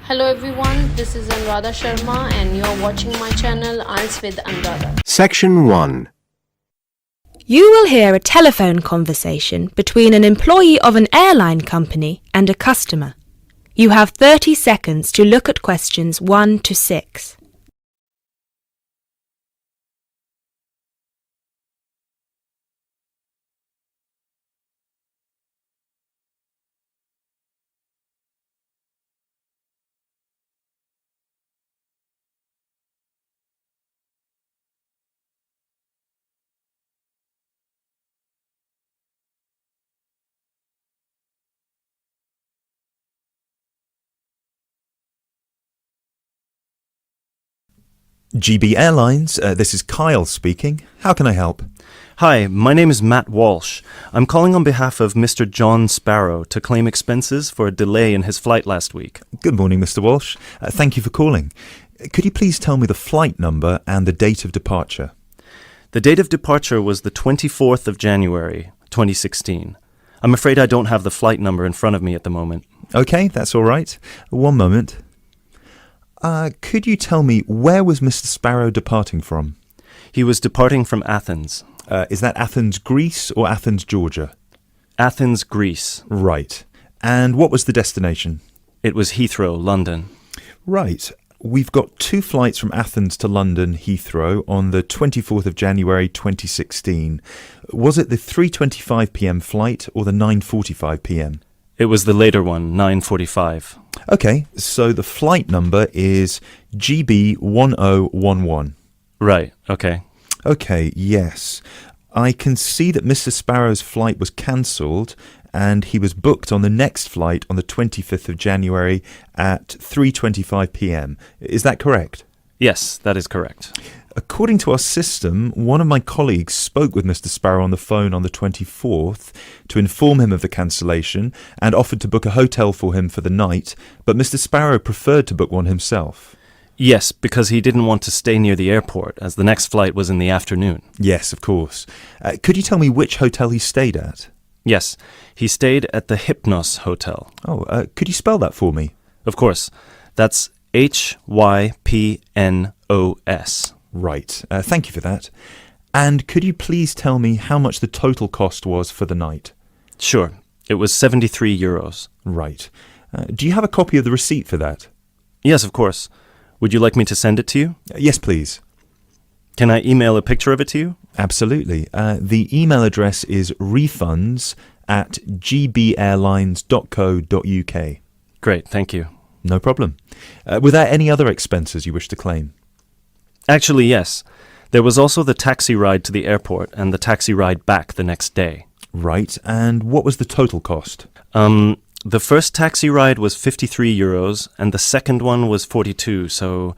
Hello everyone, this is Anuradha Sharma and you're watching my channel IELTS with Anuradha. Section 1. You will hear a telephone conversation between an employee of an airline company and a customer. You have 30 seconds to look at questions 1 to 6. GB Airlines, this is Kyle speaking. How can I help? Hi, my name is Matt Walsh. I'm calling on behalf of Mr. John Sparrow to claim expenses for a delay in his flight last week. Good morning, Mr. Walsh. Thank you for calling. Could you please tell me the flight number and the date of departure? The date of departure was the 24th of January, 2016. I'm afraid I don't have the flight number in front of me at the moment. Okay, that's all right. One moment. Could you tell me where was Mr. Sparrow departing from? He was departing from Athens. Is that Athens, Greece or Athens, Georgia? Athens, Greece. Right. And what was the destination? It was Heathrow, London. Right. We've got 2 flights from Athens to London Heathrow on the 24th of January 2016. Was it the 3:25 p.m. flight or the 9:45 p.m.? It was the later one, 9:45. Okay, so the flight number is GB1011. Right, okay. Okay, yes. I can see that Mr. Sparrow's flight was cancelled and he was booked on the next flight on the 25th of January at 3:25 p.m. Is that correct? Yes, that is correct. According to our system, one of my colleagues spoke with Mr. Sparrow on the phone on the 24th to inform him of the cancellation and offered to book a hotel for him for the night, but Mr. Sparrow preferred to book one himself. Yes, because he didn't want to stay near the airport, as the next flight was in the afternoon. Yes, of course. Could you tell me which hotel he stayed at? Yes, he stayed at the Hypnos Hotel. Oh, could you spell that for me? Of course. That's Hypnos. Right. Thank you for that. And could you please tell me how much the total cost was for the night? Sure. It was €73. Right. Do you have a copy of the receipt for that? Yes, of course. Would you like me to send it to you? Yes, please. Can I email a picture of it to you? Absolutely. The email address is refunds@gbairlines.co.uk. Great, thank you. No problem. Were there any other expenses you wish to claim? Actually, yes. There was also the taxi ride to the airport and the taxi ride back the next day. Right. And what was the total cost? The first taxi ride was €53 and the second one was 42, so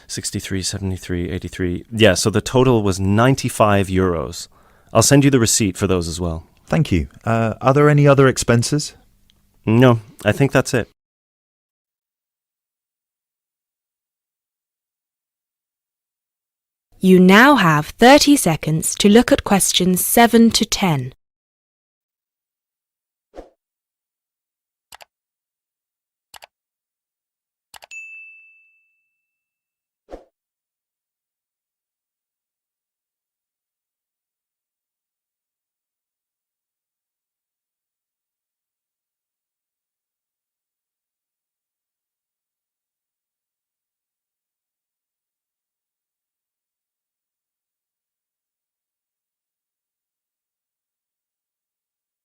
63, 73, 83. Yeah, so the total was €95. I'll send you the receipt for those as well. Thank you. Are there any other expenses? No, I think that's it. You now have 30 seconds to look at questions 7 to 10.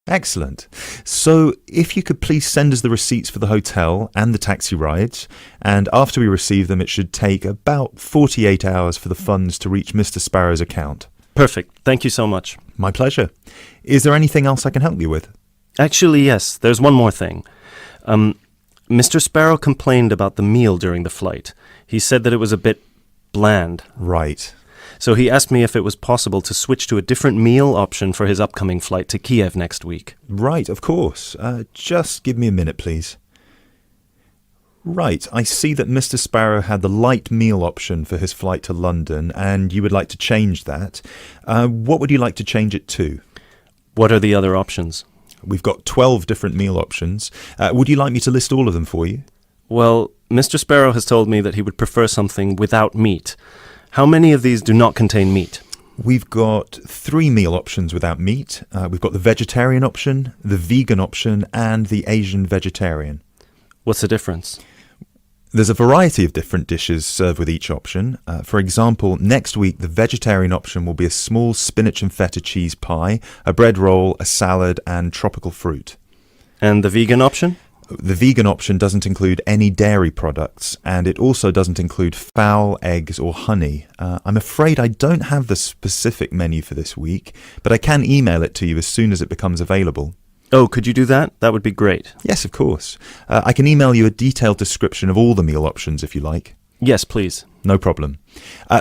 Excellent. So if you could please send us the receipts for the hotel and the taxi rides, and after we receive them, it should take about 48 hours for the funds to reach Mr. Sparrow's account. Perfect. Thank you so much. My pleasure. Is there anything else I can help you with? Actually, yes. There's one more thing. Mr. Sparrow complained about the meal during the flight. He said that it was a bit bland. Right. So he asked me if it was possible to switch to a different meal option for his upcoming flight to Kiev next week. Right, of course. Just give me a minute, please. Right, I see that Mr. Sparrow had the light meal option for his flight to London, and you would like to change that. What would you like to change it to? What are the other options? We've got 12 different meal options. Would you like me to list all of them for you? Well, Mr. Sparrow has told me that he would prefer something without meat. How many of these do not contain meat? We've got 3 meal options without meat. We've got the vegetarian option, the vegan option, and the Asian vegetarian. What's the difference? There's a variety of different dishes served with each option. For example, next week the vegetarian option will be a small spinach and feta cheese pie, a bread roll, a salad, and tropical fruit. And the vegan option? The vegan option doesn't include any dairy products, and it also doesn't include fowl, eggs, or honey. I'm afraid I don't have the specific menu for this week, but I can email it to you as soon as it becomes available. Oh, could you do that? That would be great. Yes, of course. I can email you a detailed description of all the meal options if you like. Yes, please. No problem.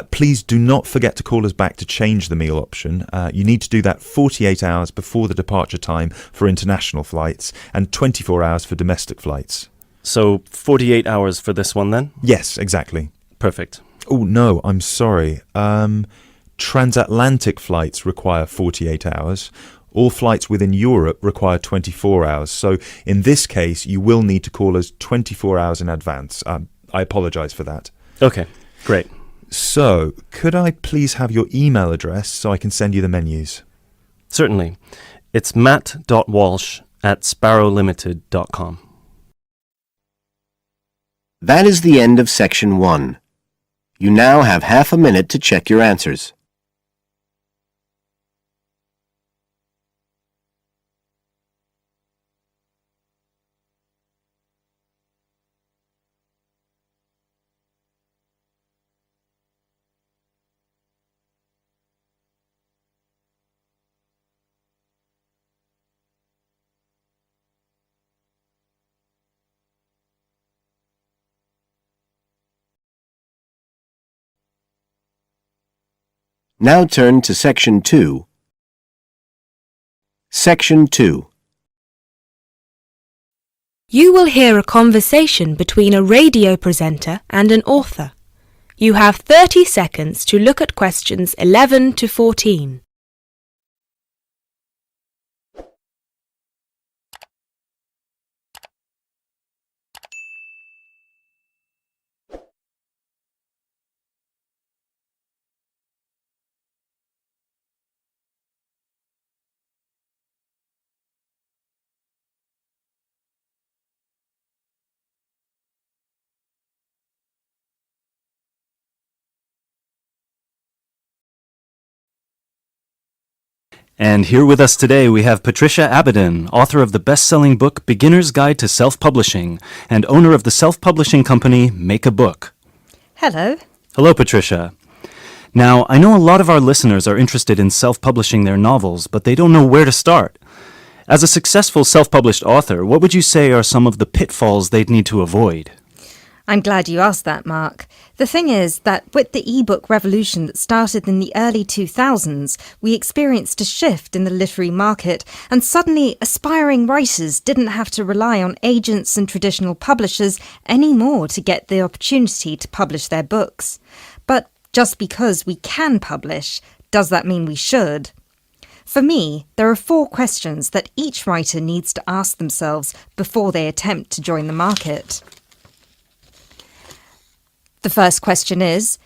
Please do not forget to call us back to change the meal option. You need to do that 48 hours before the departure time for international flights and 24 hours for domestic flights. So 48 hours for this one then? Yes, exactly. Perfect. Oh, no, I'm sorry. Transatlantic flights require 48 hours. All flights within Europe require 24 hours. So in this case, you will need to call us 24 hours in advance. I apologise for that. Okay, great. So, could I please have your email address so I can send you the menus? Certainly. It's matt.walsh@sparrowlimited.com. That is the end of section 1. You now have half a minute to check your answers. Now turn to section 2. Section 2. You will hear a conversation between a radio presenter and an author. You have 30 seconds to look at questions 11 to 14. And here with us today we have Patricia Abadan, author of the best-selling book Beginner's Guide to Self-Publishing and owner of the self-publishing company Make a Book. Hello. Hello, Patricia. Now, I know a lot of our listeners are interested in self-publishing their novels, but they don't know where to start. As a successful self-published author, what would you say are some of the pitfalls they'd need to avoid? I'm glad you asked that, Mark. The thing is that with the e-book revolution that started in the early 2000s, we experienced a shift in the literary market, and suddenly aspiring writers didn't have to rely on agents and traditional publishers anymore to get the opportunity to publish their books. But just because we can publish, does that mean we should? For me, there are 4 questions that each writer needs to ask themselves before they attempt to join the market. The first question is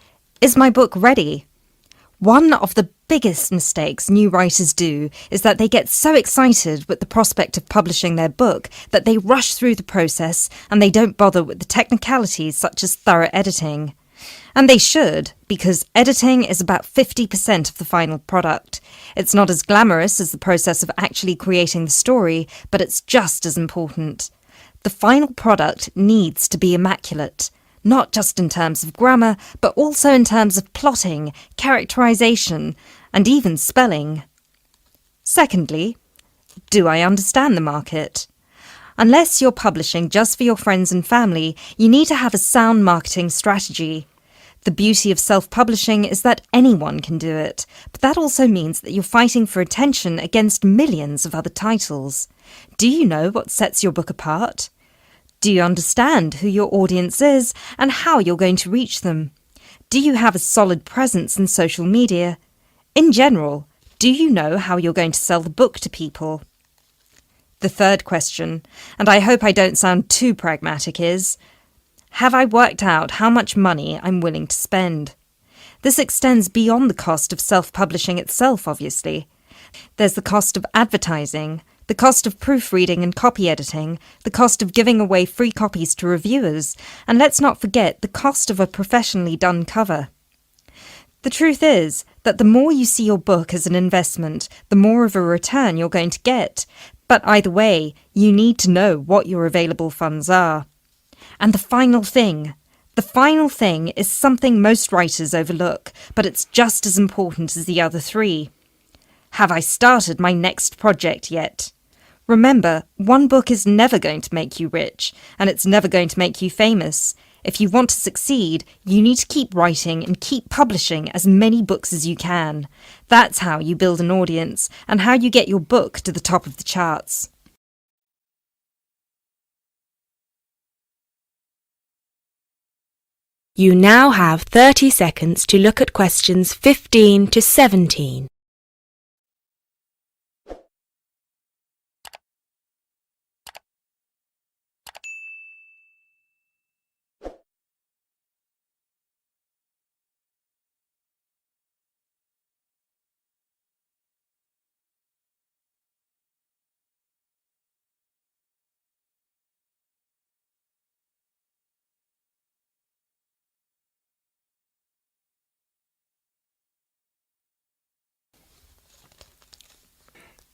my book ready? One of the biggest mistakes new writers do is that they get so excited with the prospect of publishing their book that they rush through the process and they don't bother with the technicalities such as thorough editing. And they should, because editing is about 50% of the final product. It's not as glamorous as the process of actually creating the story, but it's just as important. The final product needs to be immaculate. Not just in terms of grammar, but also in terms of plotting, characterization, and even spelling. Secondly, do I understand the market? Unless you're publishing just for your friends and family, you need to have a sound marketing strategy. The beauty of self-publishing is that anyone can do it, but that also means that you're fighting for attention against millions of other titles. Do you know what sets your book apart? Do you understand who your audience is and how you're going to reach them? Do you have a solid presence in social media? In general, do you know how you're going to sell the book to people? The third question, and I hope I don't sound too pragmatic, is Have I worked out how much money I'm willing to spend? This extends beyond the cost of self-publishing itself, obviously. There's the cost of advertising, the cost of proofreading and copy editing, the cost of giving away free copies to reviewers, and let's not forget the cost of a professionally done cover. The truth is that the more you see your book as an investment, the more of a return you're going to get. But either way, you need to know what your available funds are. And the final thing is something most writers overlook, but it's just as important as the other three. Have I started my next project yet? Remember, one book is never going to make you rich, and it's never going to make you famous. If you want to succeed, you need to keep writing and keep publishing as many books as you can. That's how you build an audience, and how you get your book to the top of the charts. You now have 30 seconds to look at questions 15 to 17.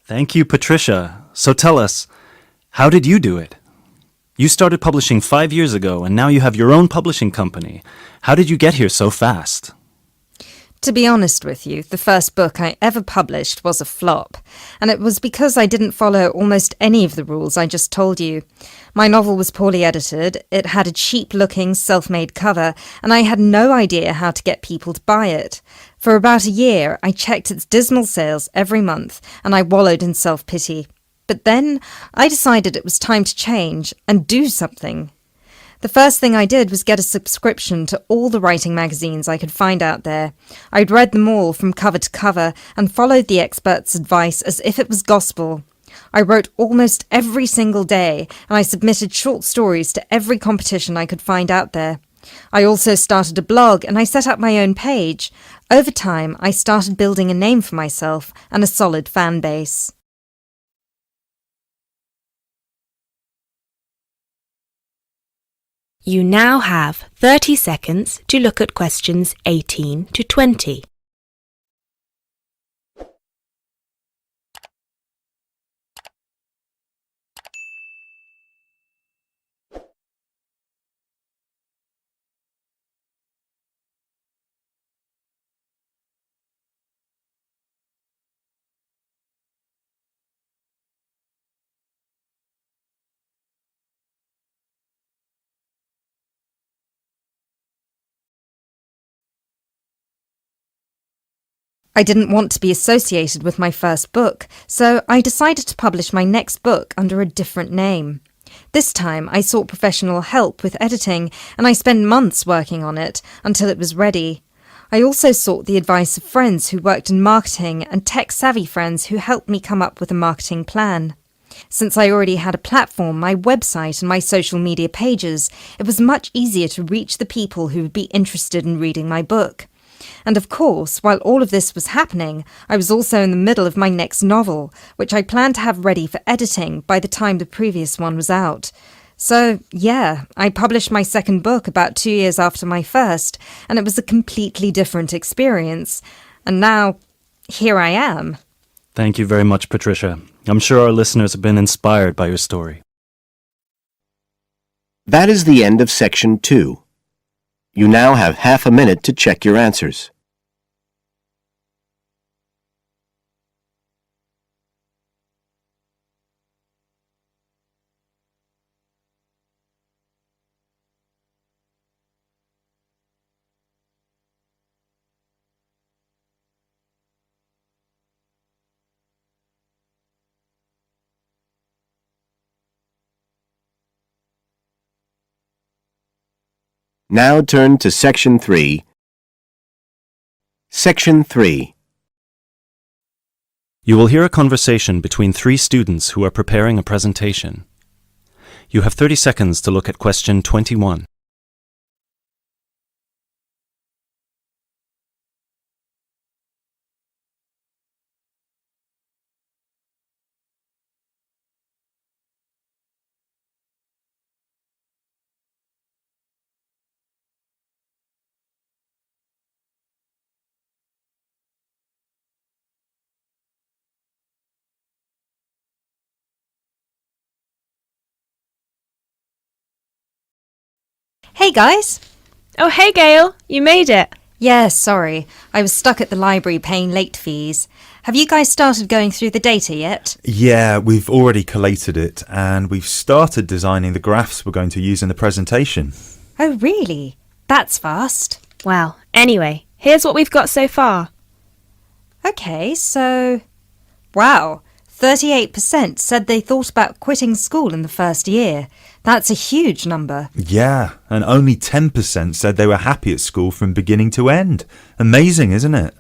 Thank you, Patricia. So tell us, how did you do it? You started publishing 5 years ago, and now you have your own publishing company. How did you get here so fast? To be honest with you, the first book I ever published was a flop, and it was because I didn't follow almost any of the rules I just told you. My novel was poorly edited, it had a cheap-looking, self-made cover, and I had no idea how to get people to buy it. For about a year, I checked its dismal sales every month, and I wallowed in self-pity. But then, I decided it was time to change and do something. The first thing I did was get a subscription to all the writing magazines I could find out there. I'd read them all from cover to cover and followed the experts' advice as if it was gospel. I wrote almost every single day, and I submitted short stories to every competition I could find out there. I also started a blog, and I set up my own page. Over time, I started building a name for myself and a solid fan base. You now have 30 seconds to look at questions 18 to 20. I didn't want to be associated with my first book, so I decided to publish my next book under a different name. This time I sought professional help with editing, and I spent months working on it until it was ready. I also sought the advice of friends who worked in marketing and tech-savvy friends who helped me come up with a marketing plan. Since I already had a platform, my website and my social media pages, it was much easier to reach the people who would be interested in reading my book. And of course, while all of this was happening, I was also in the middle of my next novel, which I planned to have ready for editing by the time the previous one was out. So, yeah, I published my second book about 2 years after my first, and it was a completely different experience. And now, here I am. Thank you very much, Patricia. I'm sure our listeners have been inspired by your story. That is the end of section 2. You now have half a minute to check your answers. Now turn to Section 3. Section 3. You will hear a conversation between 3 students who are preparing a presentation. You have 30 seconds to look at question 21. Hey guys! Oh, hey Gail, you made it. Yeah, sorry. I was stuck at the library paying late fees. Have you guys started going through the data yet? Yeah, we've already collated it and we've started designing the graphs we're going to use in the presentation. Oh, really? That's fast. Well, anyway, here's what we've got so far. Okay, so... Wow, 38% said they thought about quitting school in the first year. That's a huge number. Yeah, and only 10% said they were happy at school from beginning to end. Amazing, isn't it?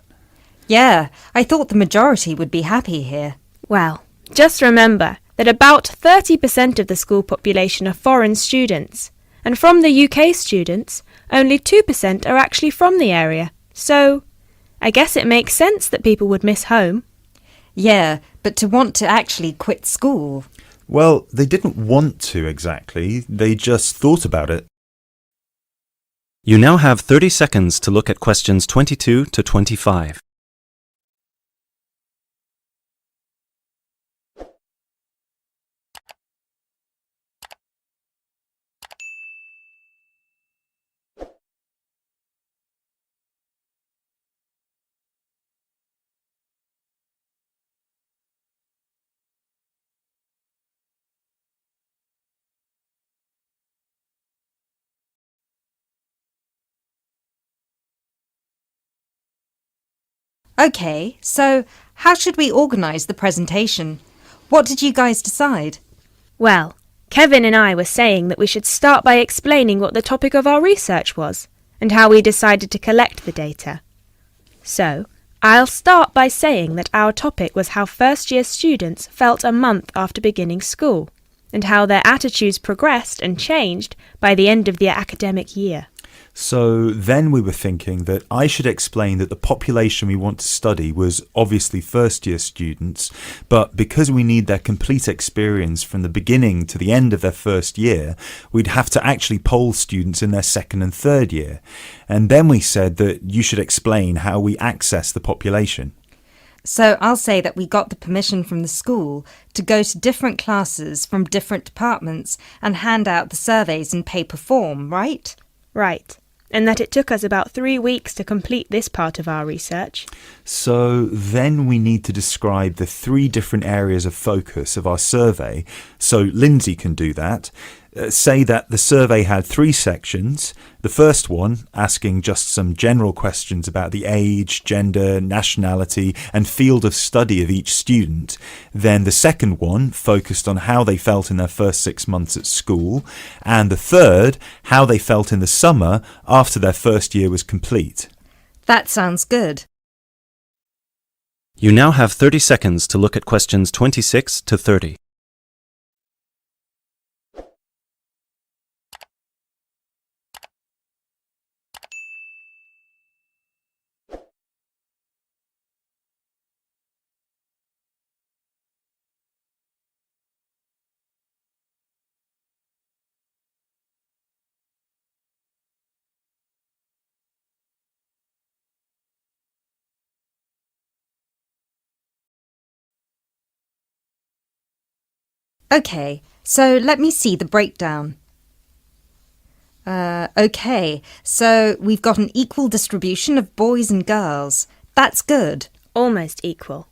Yeah, I thought the majority would be happy here. Well, just remember that about 30% of the school population are foreign students, and from the UK students, only 2% are actually from the area. So, I guess it makes sense that people would miss home. Yeah, but to want to actually quit school... Well, they didn't want to exactly, they just thought about it. You now have 30 seconds to look at questions 22 to 25. Okay, so how should we organise the presentation? What did you guys decide? Well, Kevin and I were saying that we should start by explaining what the topic of our research was, and how we decided to collect the data. So, I'll start by saying that our topic was how first-year students felt a month after beginning school, and how their attitudes progressed and changed by the end of the academic year. So then we were thinking that I should explain that the population we want to study was obviously first-year students, but because we need their complete experience from the beginning to the end of their first year, we'd have to actually poll students in their second and third year. And then we said that you should explain how we access the population. So I'll say that we got the permission from the school to go to different classes from different departments and hand out the surveys in paper form, right? Right, and that it took us about 3 weeks to complete this part of our research. So then we need to describe the 3 different areas of focus of our survey, so Lindsay can do that. Say that the survey had 3 sections. The first one asking just some general questions about the age, gender, nationality and field of study of each student. Then the second one focused on how they felt in their first 6 months at school. And the third, how they felt in the summer after their first year was complete. That sounds good. You now have 30 seconds to look at questions 26 to 30. Okay, so let me see the breakdown. Okay, so we've got an equal distribution of boys and girls. That's good. Almost equal.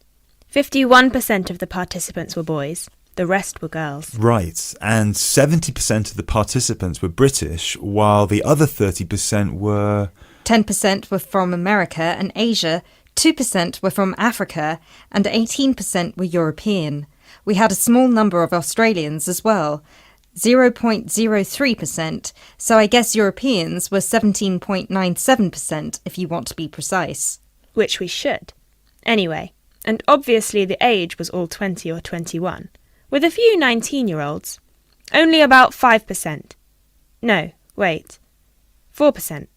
51% of the participants were boys, the rest were girls. Right, and 70% of the participants were British, while the other 30% were... 10% were from America and Asia, 2% were from Africa, and 18% were European. We had a small number of Australians as well, 0.03%, so I guess Europeans were 17.97% if you want to be precise. Which we should. Anyway, and obviously the age was all 20 or 21, with a few 19-year-olds. Only about 5%. No, wait. 4%.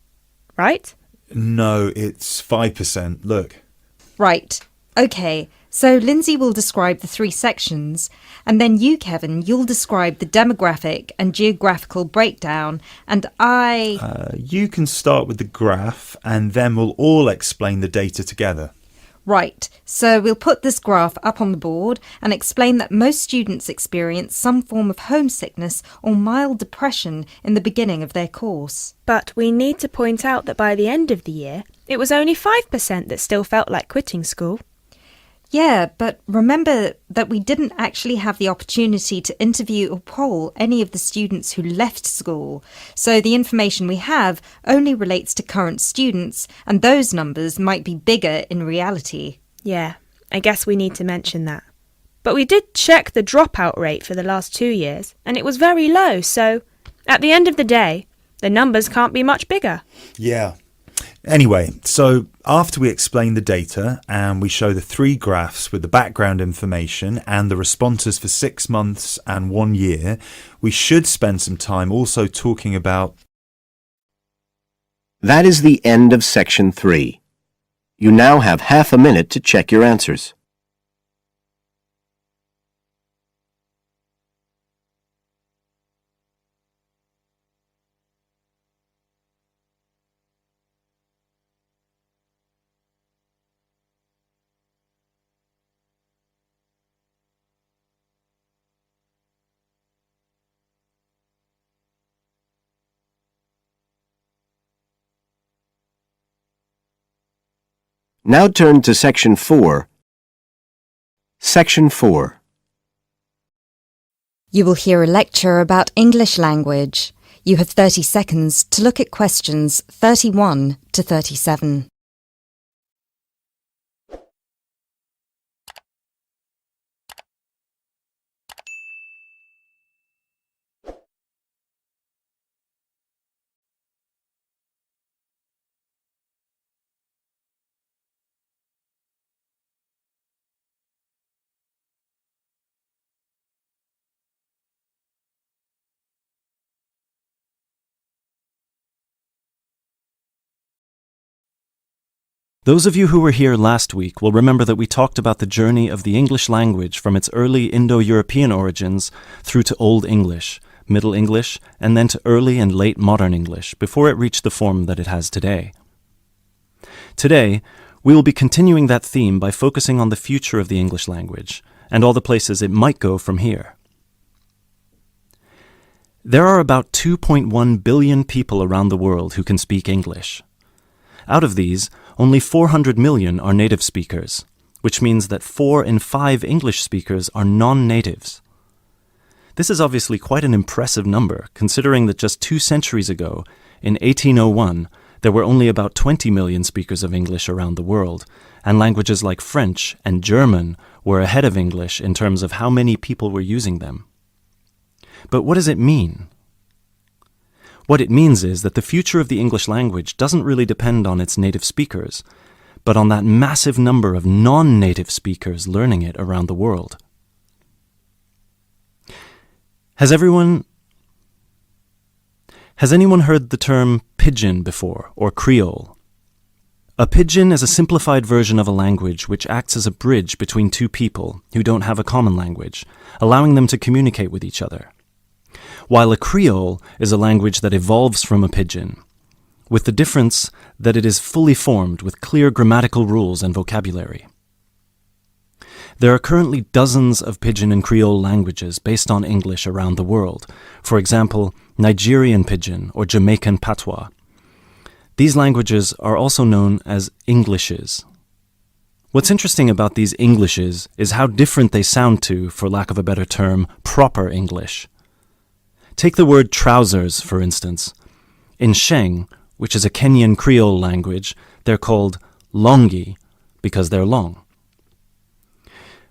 Right? No, it's 5%. Look. Right. Okay, so Lindsay will describe the 3 sections, and then you, Kevin, you'll describe the demographic and geographical breakdown, and You can start with the graph, and then we'll all explain the data together. Right, so we'll put this graph up on the board and explain that most students experience some form of homesickness or mild depression in the beginning of their course. But we need to point out that by the end of the year, it was only 5% that still felt like quitting school. Yeah, but remember that we didn't actually have the opportunity to interview or poll any of the students who left school, so the information we have only relates to current students, and those numbers might be bigger in reality. Yeah, I guess we need to mention that. But we did check the dropout rate for the last 2 years, and it was very low, so at the end of the day, the numbers can't be much bigger. Yeah. Anyway, so after we explain the data and we show the 3 graphs with the background information and the responses for 6 months and 1 year, we should spend some time also talking about... That is the end of section 3. You now have half a minute to check your answers. Now turn to section 4. Section 4. You will hear a lecture about English language. You have 30 seconds to look at questions 31 to 37. Those of you who were here last week will remember that we talked about the journey of the English language from its early Indo-European origins through to Old English, Middle English, and then to early and late modern English before it reached the form that it has today. Today, we will be continuing that theme by focusing on the future of the English language and all the places it might go from here. There are about 2.1 billion people around the world who can speak English. Out of these, only 400 million are native speakers, which means that 4 in 5 English speakers are non-natives. This is obviously quite an impressive number, considering that just 2 centuries ago, in 1801, there were only about 20 million speakers of English around the world, and languages like French and German were ahead of English in terms of how many people were using them. But what does it mean? What it means is that the future of the English language doesn't really depend on its native speakers, but on that massive number of non-native speakers learning it around the world. Has anyone heard the term pidgin before, or Creole? A pidgin is a simplified version of a language which acts as a bridge between 2 people who don't have a common language, allowing them to communicate with each other. While a Creole is a language that evolves from a pidgin, with the difference that it is fully formed with clear grammatical rules and vocabulary. There are currently dozens of Pidgin and Creole languages based on English around the world, for example, Nigerian Pidgin or Jamaican Patois. These languages are also known as Englishes. What's interesting about these Englishes is how different they sound to, for lack of a better term, proper English. Take the word trousers, for instance. In Sheng, which is a Kenyan Creole language, they're called longi because they're long.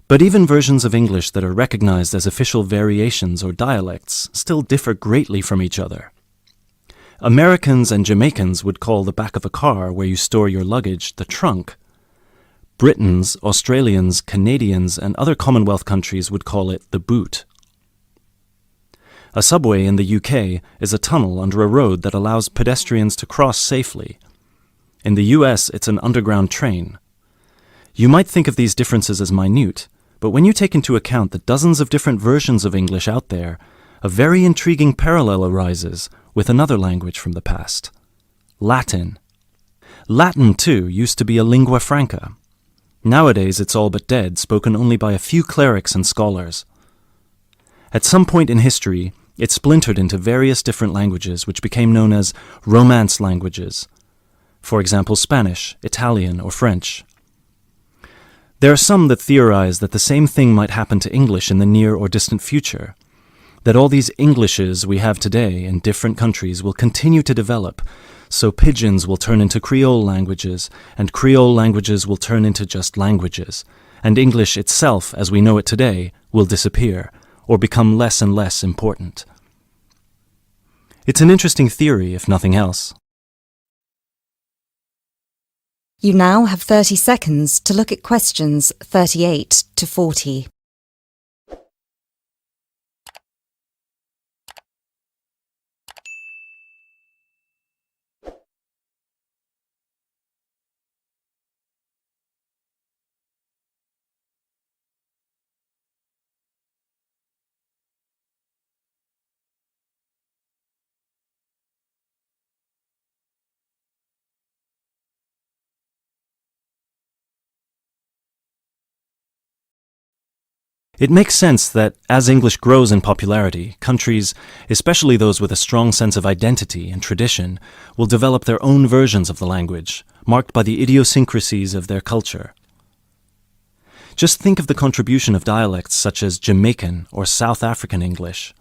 But even versions of English that are recognized as official variations or dialects still differ greatly from each other. Americans and Jamaicans would call the back of a car where you store your luggage the trunk. Britons, Australians, Canadians, and other Commonwealth countries would call it the boot. A subway in the UK is a tunnel under a road that allows pedestrians to cross safely. In the US, it's an underground train. You might think of these differences as minute, but when you take into account the dozens of different versions of English out there, a very intriguing parallel arises with another language from the past, Latin. Latin, too, used to be a lingua franca. Nowadays it's all but dead, spoken only by a few clerics and scholars. At some point in history, it splintered into various different languages which became known as Romance languages. For example, Spanish, Italian, or French. There are some that theorize that the same thing might happen to English in the near or distant future, that all these Englishes we have today in different countries will continue to develop, so pidgins will turn into Creole languages, and Creole languages will turn into just languages, and English itself, as we know it today, will disappear, or become less and less important. It's an interesting theory, if nothing else. You now have 30 seconds to look at questions 38 to 40. It makes sense that as English grows in popularity, countries, especially those with a strong sense of identity and tradition, will develop their own versions of the language, marked by the idiosyncrasies of their culture. Just think of the contribution of dialects such as Jamaican or South African English.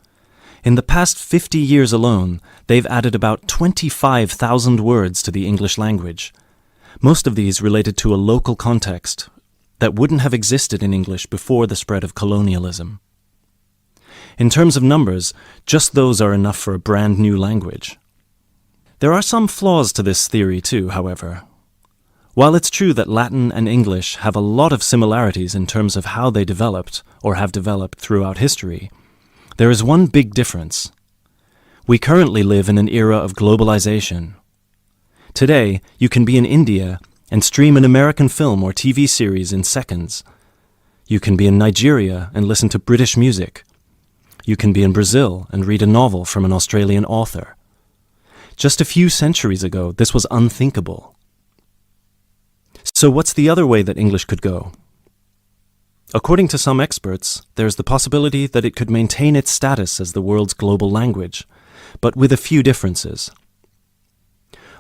In the past 50 years alone, they've added about 25,000 words to the English language. Most of these related to a local context that wouldn't have existed in English before the spread of colonialism. In terms of numbers, just those are enough for a brand new language. There are some flaws to this theory too, however. While it's true that Latin and English have a lot of similarities in terms of how they developed, or have developed throughout history, there is one big difference. We currently live in an era of globalization. Today, you can be in India and stream an American film or TV series in seconds. You can be in Nigeria and listen to British music. You can be in Brazil and read a novel from an Australian author. Just a few centuries ago, this was unthinkable. So what's the other way that English could go? According to some experts, there's the possibility that it could maintain its status as the world's global language, but with a few differences.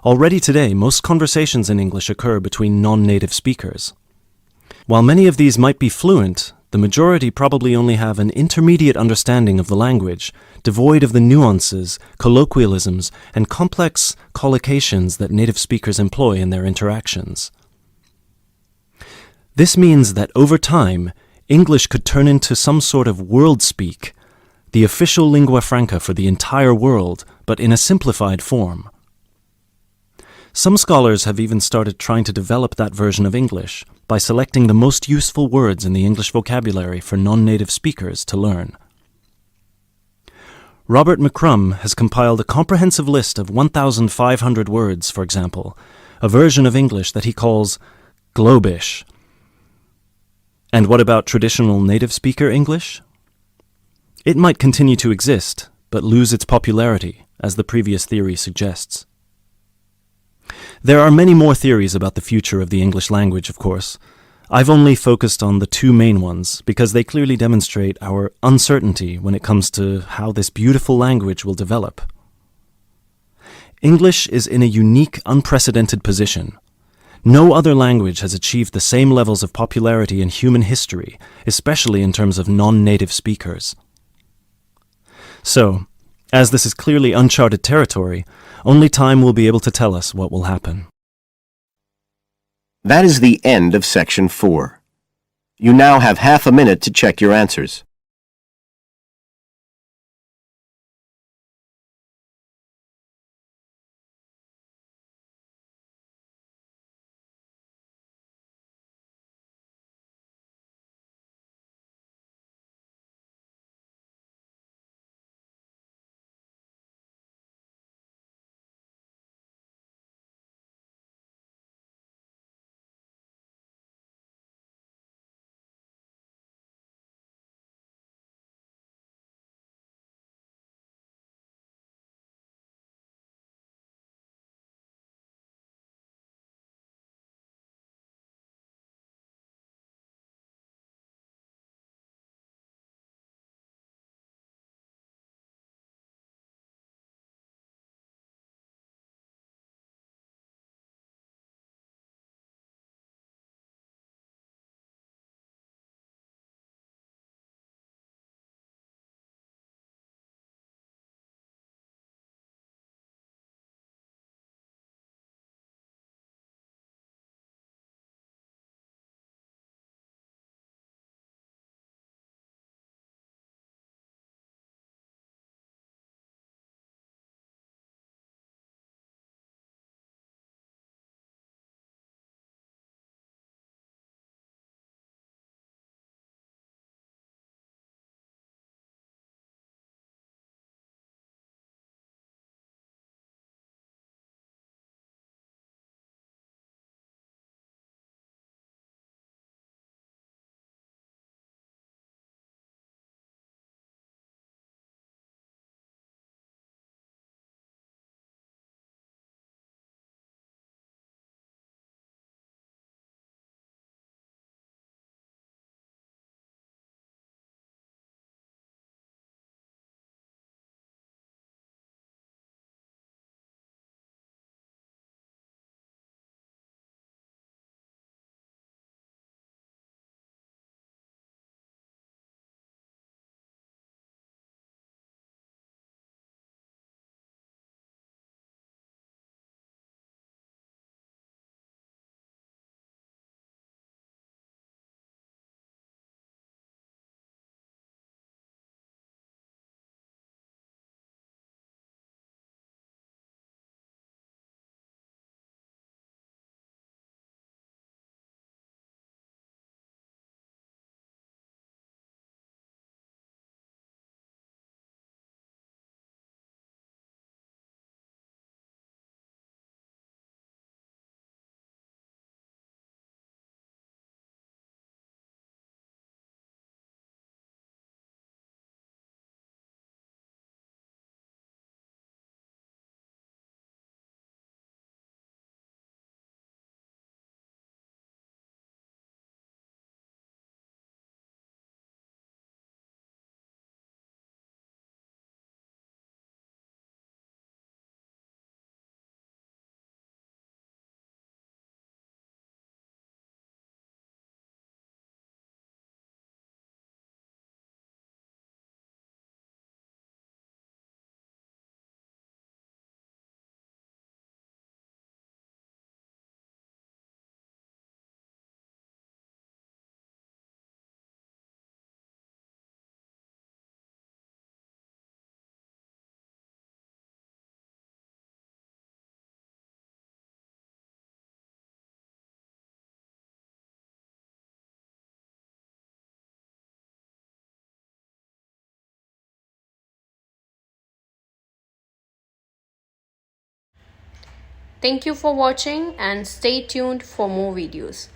Already today, most conversations in English occur between non-native speakers. While many of these might be fluent, the majority probably only have an intermediate understanding of the language, devoid of the nuances, colloquialisms, and complex collocations that native speakers employ in their interactions. This means that over time, English could turn into some sort of world speak, the official lingua franca for the entire world, but in a simplified form. Some scholars have even started trying to develop that version of English by selecting the most useful words in the English vocabulary for non-native speakers to learn. Robert McCrum has compiled a comprehensive list of 1,500 words, for example, a version of English that he calls Globish. And what about traditional native speaker English? It might continue to exist, but lose its popularity, as the previous theory suggests. There are many more theories about the future of the English language, of course. I've only focused on the two main ones because they clearly demonstrate our uncertainty when it comes to how this beautiful language will develop. English is in a unique, unprecedented position. No other language has achieved the same levels of popularity in human history, especially in terms of non-native speakers. So, as this is clearly uncharted territory, only time will be able to tell us what will happen. That is the end of Section 4. You now have half a minute to check your answers. Thank you for watching and stay tuned for more videos.